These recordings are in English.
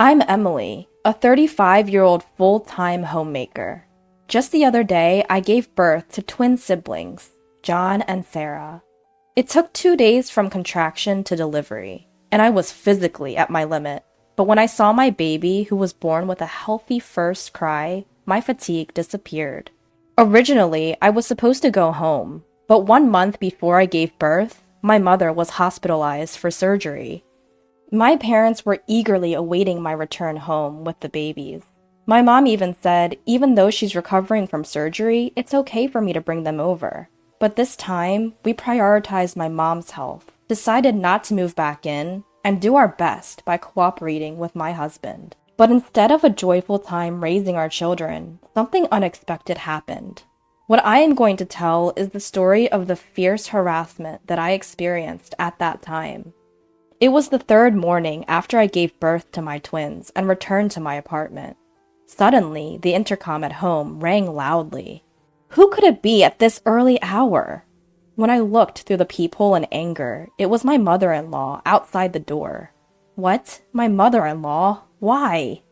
I'm Emily, a 35-year-old full-time homemaker. Just the other day, I gave birth to twin siblings, John and Sarah. It took 2 days from contraction to delivery, and I was physically at my limit. But when I saw my baby, who was born with a healthy first cry, my fatigue disappeared. Originally, I was supposed to go home, but 1 month before I gave birth, my mother was hospitalized for surgery. My parents were eagerly awaiting my return home with the babies. My mom even said, even though she's recovering from surgery, it's okay for me to bring them over. But this time, we prioritized my mom's health, decided not to move back in, and do our best by cooperating with my husband. But instead of a joyful time raising our children, something unexpected happened. What I am going to tell is the story of the fierce harassment that I experienced at that time. It was the third morning after I gave birth to my twins and returned to my apartment. Suddenly, the intercom at home rang loudly. Who could it be at this early hour? When I looked through the peephole in anger, it was my mother-in-law outside the door. What? My mother-in-law? Why?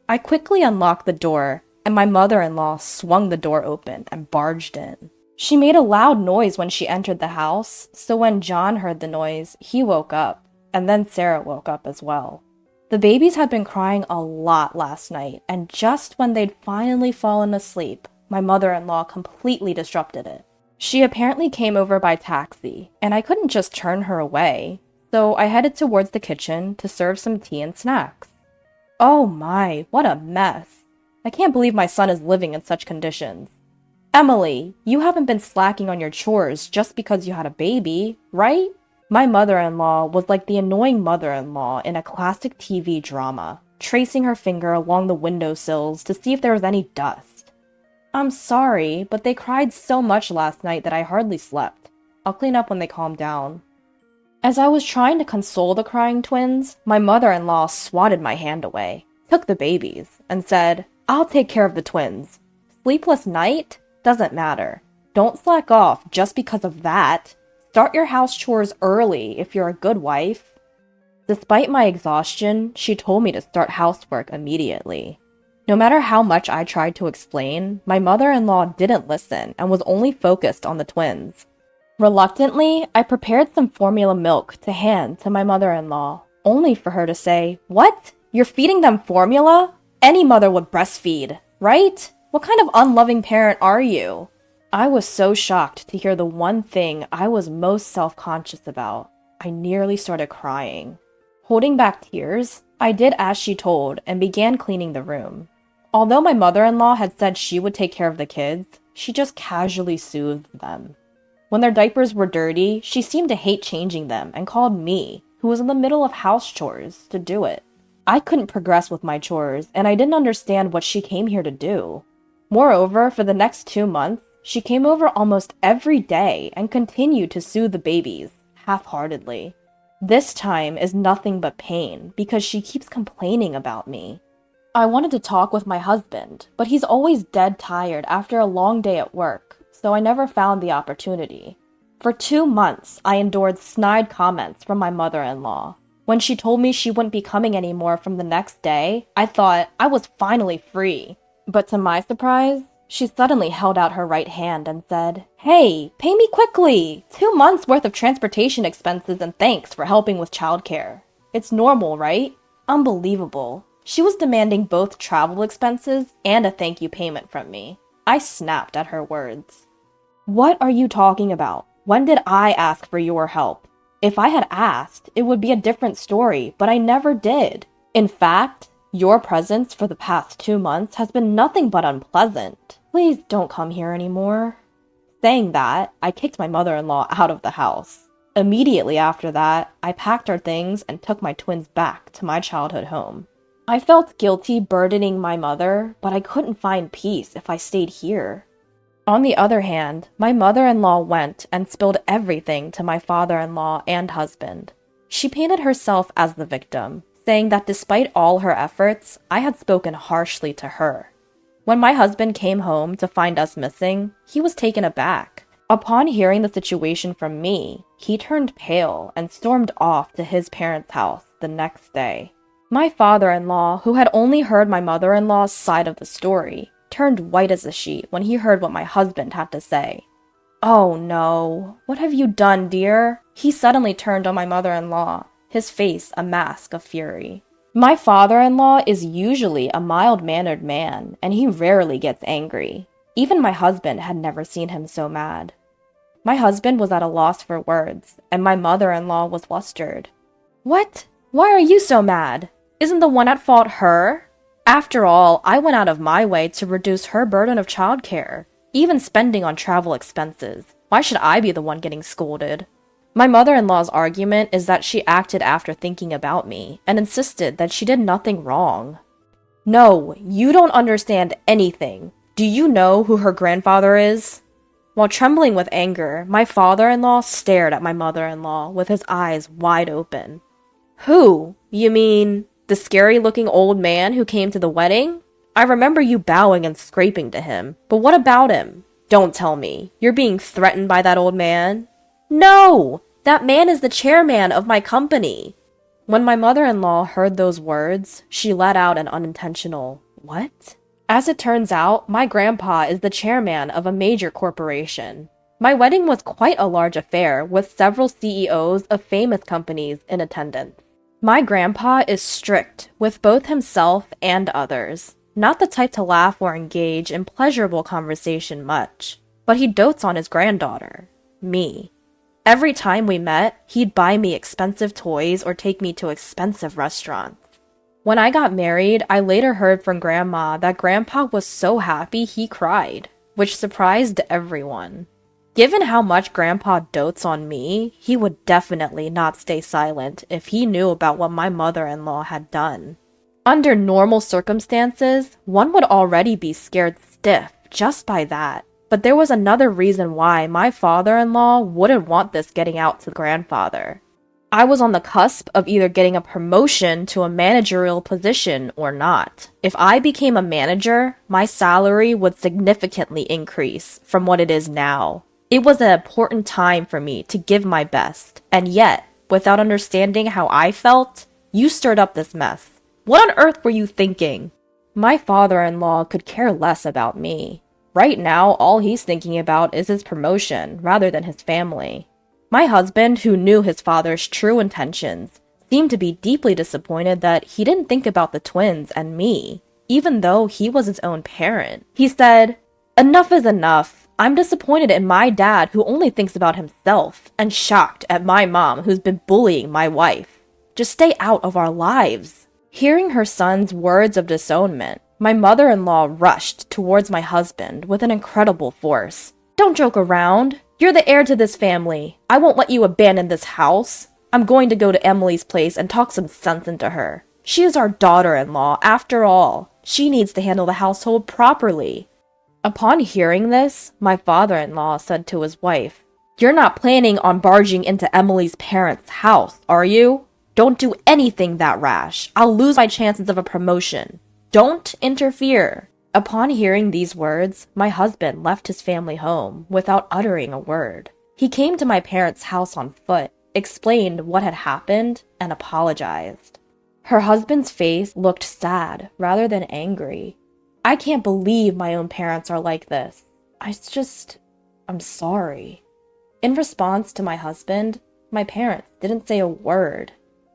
I quickly unlocked the door, and my mother-in-law swung the door open and barged in. She made a loud noise when she entered the house, so when John heard the noise, he woke up. And then Sarah woke up as well. The babies had been crying a lot last night, and just when they'd finally fallen asleep, my mother-in-law completely disrupted it. She apparently came over by taxi, and I couldn't just turn her away, so I headed towards the kitchen to serve some tea and snacks. Oh my, what a mess. I can't believe my son is living in such conditions. Emily, you haven't been slacking on your chores just because you had a baby, right? My mother-in-law was like the annoying mother-in-law in a classic TV drama, tracing her finger along the windowsills to see if there was any dust. I'm sorry, but they cried so much last night that I hardly slept. I'll clean up when they calm down. As I was trying to console the crying twins, my mother-in-law swatted my hand away, took the babies, and said, I'll take care of the twins. Sleepless night? Doesn't matter. Don't slack off just because of that. Start your house chores early if you're a good wife. Despite my exhaustion, she told me to start housework immediately. No matter how much I tried to explain, my mother-in-law didn't listen and was only focused on the twins. Reluctantly, I prepared some formula milk to hand to my mother-in-law, only for her to say, What? You're feeding them formula? Any mother would breastfeed, right? What kind of unloving parent are you? I was so shocked to hear the one thing I was most self-conscious about. I nearly started crying. Holding back tears, I did as she told and began cleaning the room. Although my mother-in-law had said she would take care of the kids, she just casually soothed them. When their diapers were dirty, she seemed to hate changing them and called me, who was in the middle of house chores, to do it. I couldn't progress with my chores, and I didn't understand what she came here to do. Moreover, for the next 2 months, she came over almost every day and continued to soothe the babies, half-heartedly. This time is nothing but pain because she keeps complaining about me. I wanted to talk with my husband, but he's always dead tired after a long day at work, so I never found the opportunity. For 2 months, I endured snide comments from my mother-in-law. When she told me she wouldn't be coming anymore from the next day, I thought I was finally free. But to my surprise, she suddenly held out her right hand and said, Hey, pay me quickly! 2 months worth of transportation expenses and thanks for helping with childcare. It's normal, right? Unbelievable. She was demanding both travel expenses and a thank you payment from me. I snapped at her words. What are you talking about? When did I ask for your help? If I had asked, it would be a different story, but I never did. In fact, your presence for the past 2 months has been nothing but unpleasant. Please don't come here anymore. Saying that, I kicked my mother-in-law out of the house. Immediately after that, I packed our things and took my twins back to my childhood home. I felt guilty burdening my mother, but I couldn't find peace if I stayed here. On the other hand, my mother-in-law went and spilled everything to my father-in-law and husband. She painted herself as the victim, saying that despite all her efforts, I had spoken harshly to her. When my husband came home to find us missing, he was taken aback. Upon hearing the situation from me, he turned pale and stormed off to his parents' house the next day. My father-in-law, who had only heard my mother-in-law's side of the story, turned white as a sheet when he heard what my husband had to say. "Oh no, what have you done, dear?" He suddenly turned on my mother-in-law, his face a mask of fury. My father-in-law is usually a mild-mannered man, and he rarely gets angry. Even my husband had never seen him so mad. My husband was at a loss for words, and my mother-in-law was flustered. "What? Why are you so mad? Isn't the one at fault her? After all, I went out of my way to reduce her burden of childcare, even spending on travel expenses. Why should I be the one getting scolded?" My mother-in-law's argument is that she acted after thinking about me and insisted that she did nothing wrong. "No, you don't understand anything. Do you know who her grandfather is?" While trembling with anger, my father-in-law stared at my mother-in-law with his eyes wide open. "Who? You mean the scary-looking old man who came to the wedding? I remember you bowing and scraping to him, but what about him? Don't tell me. You're being threatened by that old man?" "No! That man is the chairman of my company." When my mother-in-law heard those words, she let out an unintentional, "What?" As it turns out, my grandpa is the chairman of a major corporation. My wedding was quite a large affair, with several CEOs of famous companies in attendance. My grandpa is strict with both himself and others, not the type to laugh or engage in pleasurable conversation much, but he dotes on his granddaughter, me. Every time we met, he'd buy me expensive toys or take me to expensive restaurants. When I got married, I later heard from Grandma that Grandpa was so happy he cried, which surprised everyone. Given how much Grandpa dotes on me, he would definitely not stay silent if he knew about what my mother-in-law had done. Under normal circumstances, one would already be scared stiff just by that. But there was another reason why my father-in-law wouldn't want this getting out to grandfather. I was on the cusp of either getting a promotion to a managerial position or not. If I became a manager, my salary would significantly increase from what it is now. It was an important time for me to give my best, and yet, without understanding how I felt, you stirred up this mess. What on earth were you thinking? My father-in-law could care less about me. Right now, all he's thinking about is his promotion, rather than his family. My husband, who knew his father's true intentions, seemed to be deeply disappointed that he didn't think about the twins and me, even though he was his own parent. He said, "Enough is enough. I'm disappointed in my dad who only thinks about himself, and shocked at my mom who's been bullying my wife. Just stay out of our lives." Hearing her son's words of disownment, my mother-in-law rushed towards my husband with an incredible force. "Don't joke around. You're the heir to this family. I won't let you abandon this house. I'm going to go to Emily's place and talk some sense into her. She is our daughter-in-law, after all. She needs to handle the household properly." Upon hearing this, my father-in-law said to his wife, "You're not planning on barging into Emily's parents' house, are you? Don't do anything that rash. I'll lose my chances of a promotion. Don't interfere." Upon hearing these words, my husband left his family home without uttering a word. He came to my parents' house on foot, explained what had happened, and apologized. Her husband's face looked sad rather than angry. "I can't believe my own parents are like this. I'm sorry." In response to my husband, my parents didn't say a word.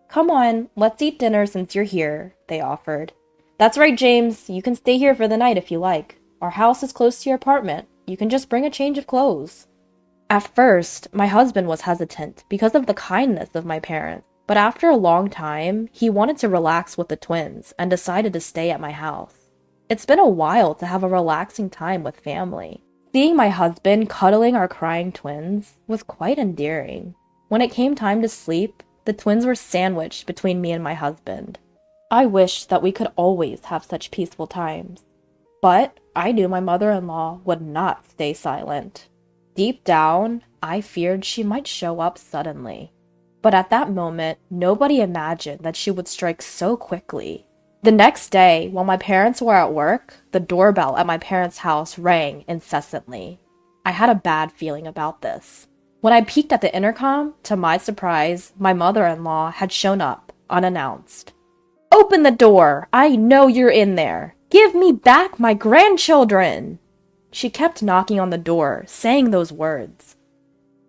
"Come on, let's eat dinner since you're here," they offered. "That's right, James. You can stay here for the night if you like. Our house is close to your apartment. You can just bring a change of clothes." At first, my husband was hesitant because of the kindness of my parents, but after a long time, he wanted to relax with the twins and decided to stay at my house. It's been a while to have a relaxing time with family. Seeing my husband cuddling our crying twins was quite endearing. When it came time to sleep, the twins were sandwiched between me and my husband. I wished that we could always have such peaceful times. But I knew my mother-in-law would not stay silent. Deep down, I feared she might show up suddenly. But at that moment, nobody imagined that she would strike so quickly. The next day, while my parents were at work, the doorbell at my parents' house rang incessantly. I had a bad feeling about this. When I peeked at the intercom, to my surprise, my mother-in-law had shown up, unannounced. Open the door! I know you're in there! Give me back my grandchildren! She kept knocking on the door, saying those words.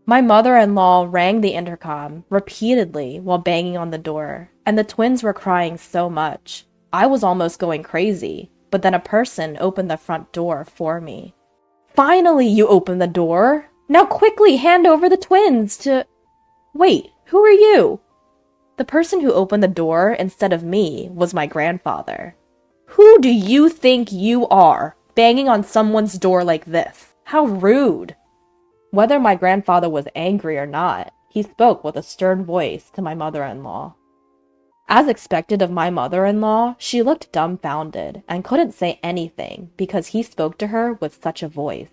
My mother-in-law rang the intercom repeatedly while banging on the door, and the twins were crying so much. I was almost going crazy, but then a person opened the front door for me. Finally, you opened the door! Now quickly hand over the twins to... Wait, who are you? The person who opened the door instead of me was my grandfather. Who do you think you are, banging on someone's door like this? How rude! Whether my grandfather was angry or not, he spoke with a stern voice to my mother-in-law. As expected of my mother-in-law, she looked dumbfounded and couldn't say anything because he spoke to her with such a voice.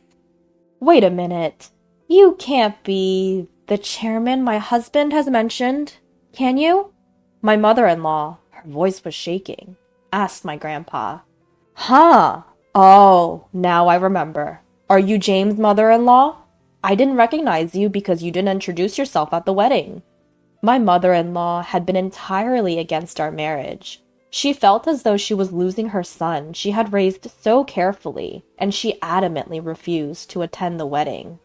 Wait a minute. You can't be the chairman my husband has mentioned, can you? My mother-in-law, her voice was shaking, asked my grandpa. Huh? Oh, now I remember. Are you James' mother-in-law? I didn't recognize you because you didn't introduce yourself at the wedding. My mother-in-law had been entirely against our marriage. She felt as though she was losing her son she had raised so carefully, and she adamantly refused to attend the wedding.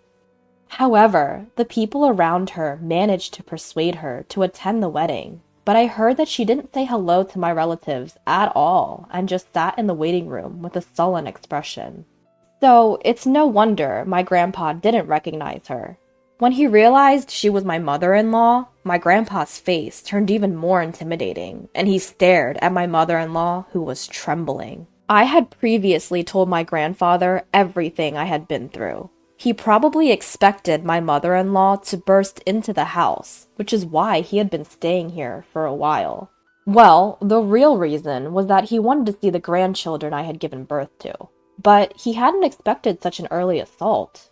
However, the people around her managed to persuade her to attend the wedding, but I heard that she didn't say hello to my relatives at all and just sat in the waiting room with a sullen expression. So it's no wonder my grandpa didn't recognize her. When he realized she was my mother-in-law, my grandpa's face turned even more intimidating, and he stared at my mother-in-law, who was trembling. I had previously told my grandfather everything I had been through. He probably expected my mother-in-law to burst into the house, which is why he had been staying here for a while. Well, the real reason was that he wanted to see the grandchildren I had given birth to. But he hadn't expected such an early assault.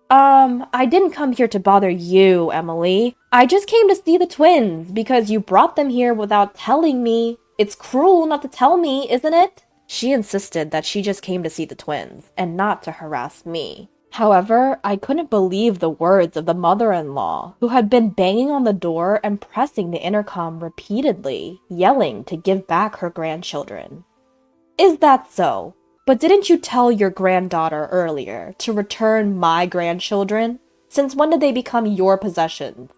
I didn't come here to bother you, Emily. I just came to see the twins because you brought them here without telling me. It's cruel not to tell me, isn't it? She insisted that she just came to see the twins and not to harass me. However, I couldn't believe the words of the mother-in-law, who had been banging on the door and pressing the intercom repeatedly, yelling to give back her grandchildren. Is that so? But didn't you tell your granddaughter earlier to return my grandchildren? Since when did they become your possessions?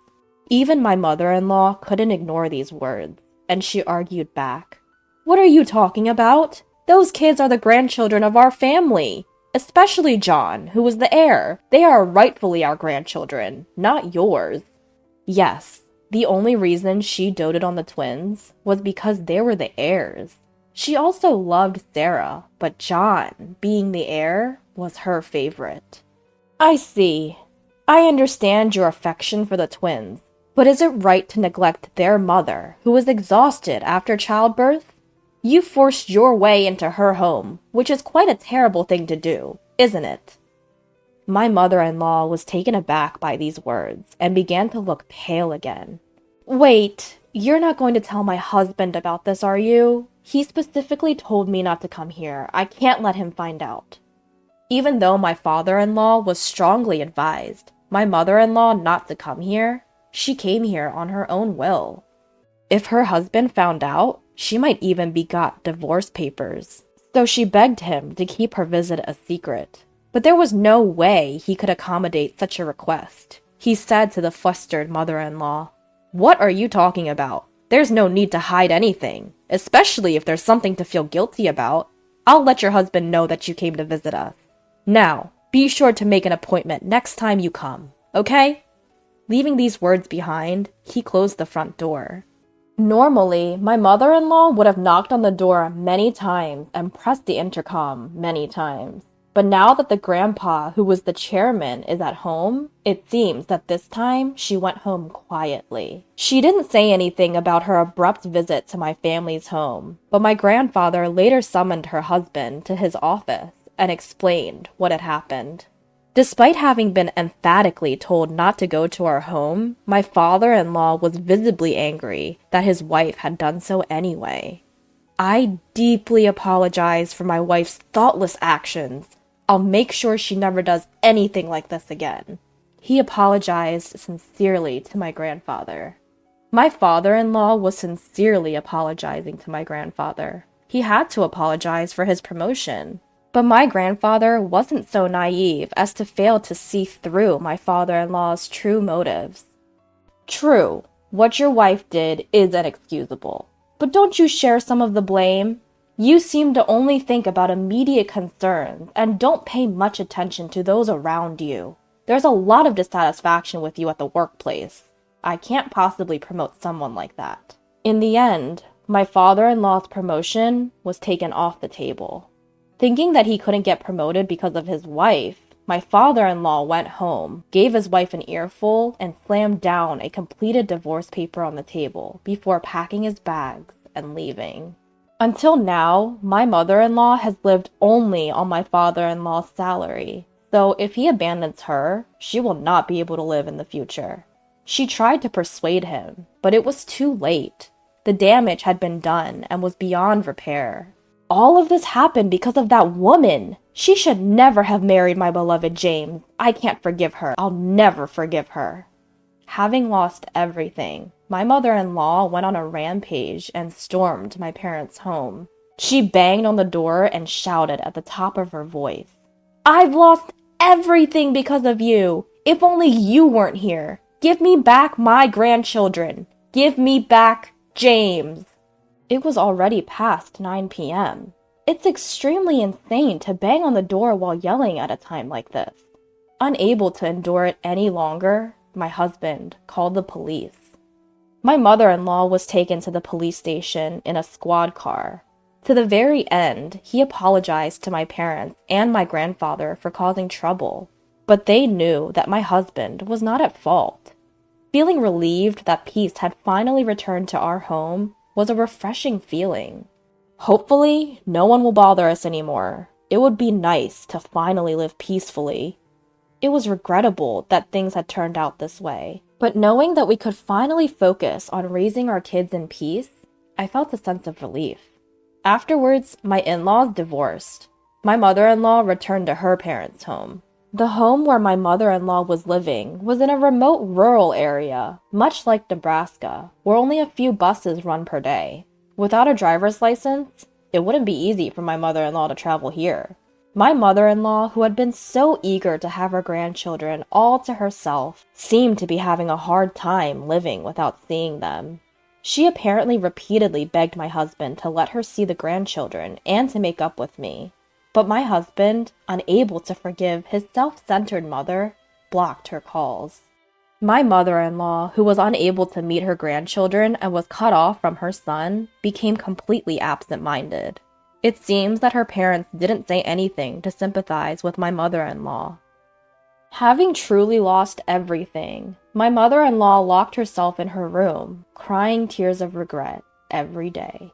Even my mother-in-law couldn't ignore these words, and she argued back. What are you talking about? Those kids are the grandchildren of our family. Especially John, who was the heir. They are rightfully our grandchildren, not yours. Yes, the only reason she doted on the twins was because they were the heirs. She also loved Sarah, but John, being the heir, was her favorite. I see. I understand your affection for the twins, but is it right to neglect their mother, who was exhausted after childbirth? You forced your way into her home, which is quite a terrible thing to do, isn't it? My mother-in-law was taken aback by these words and began to look pale again. Wait, you're not going to tell my husband about this, are you? He specifically told me not to come here. I can't let him find out. Even though my father-in-law was strongly advised my mother-in-law not to come here, she came here on her own will. If her husband found out, she might even be got divorce papers. So she begged him to keep her visit a secret. But there was no way he could accommodate such a request. He said to the flustered mother-in-law, "What are you talking about? There's no need to hide anything, especially if there's something to feel guilty about. I'll let your husband know that you came to visit us. Now, be sure to make an appointment next time you come, okay?" Leaving these words behind, he closed the front door. Normally, my mother-in-law would have knocked on the door many times and pressed the intercom many times. But now that the grandpa, who was the chairman, is at home, it seems that this time she went home quietly. She didn't say anything about her abrupt visit to my family's home, but my grandfather later summoned her husband to his office and explained what had happened. Despite having been emphatically told not to go to our home, my father-in-law was visibly angry that his wife had done so anyway. I deeply apologize for my wife's thoughtless actions. I'll make sure she never does anything like this again. He apologized sincerely to my grandfather. My father-in-law was sincerely apologizing to my grandfather. He had to apologize for his promotion. But my grandfather wasn't so naive as to fail to see through my father-in-law's true motives. True, what your wife did is inexcusable. But don't you share some of the blame? You seem to only think about immediate concerns and don't pay much attention to those around you. There's a lot of dissatisfaction with you at the workplace. I can't possibly promote someone like that. In the end, my father-in-law's promotion was taken off the table. Thinking that he couldn't get promoted because of his wife, my father-in-law went home, gave his wife an earful, and slammed down a completed divorce paper on the table before packing his bags and leaving. Until now, my mother-in-law has lived only on my father-in-law's salary, so if he abandons her, she will not be able to live in the future. She tried to persuade him, but it was too late. The damage had been done and was beyond repair. All of this happened because of that woman. She should never have married my beloved James. I can't forgive her. I'll never forgive her. Having lost everything, my mother-in-law went on a rampage and stormed my parents' home. She banged on the door and shouted at the top of her voice, "I've lost everything because of you. If only you weren't here. Give me back my grandchildren. Give me back James." It was already past 9 p.m. It's extremely insane to bang on the door while yelling at a time like this. Unable to endure it any longer, my husband called the police. My mother-in-law was taken to the police station in a squad car. To the very end, he apologized to my parents and my grandfather for causing trouble, but they knew that my husband was not at fault. Feeling relieved that peace had finally returned to our home was a refreshing feeling. Hopefully, no one will bother us anymore. It would be nice to finally live peacefully. It was regrettable that things had turned out this way, but knowing that we could finally focus on raising our kids in peace, I felt a sense of relief. Afterwards, my in-laws divorced. My mother-in-law returned to her parents' home. The home where my mother-in-law was living was in a remote rural area, much like Nebraska, where only a few buses run per day. Without a driver's license, it wouldn't be easy for my mother-in-law to travel here. My mother-in-law, who had been so eager to have her grandchildren all to herself, seemed to be having a hard time living without seeing them. She apparently repeatedly begged my husband to let her see the grandchildren and to make up with me. But my husband, unable to forgive his self-centered mother, blocked her calls. My mother-in-law, who was unable to meet her grandchildren and was cut off from her son, became completely absent-minded. It seems that her parents didn't say anything to sympathize with my mother-in-law. Having truly lost everything, my mother-in-law locked herself in her room, crying tears of regret every day.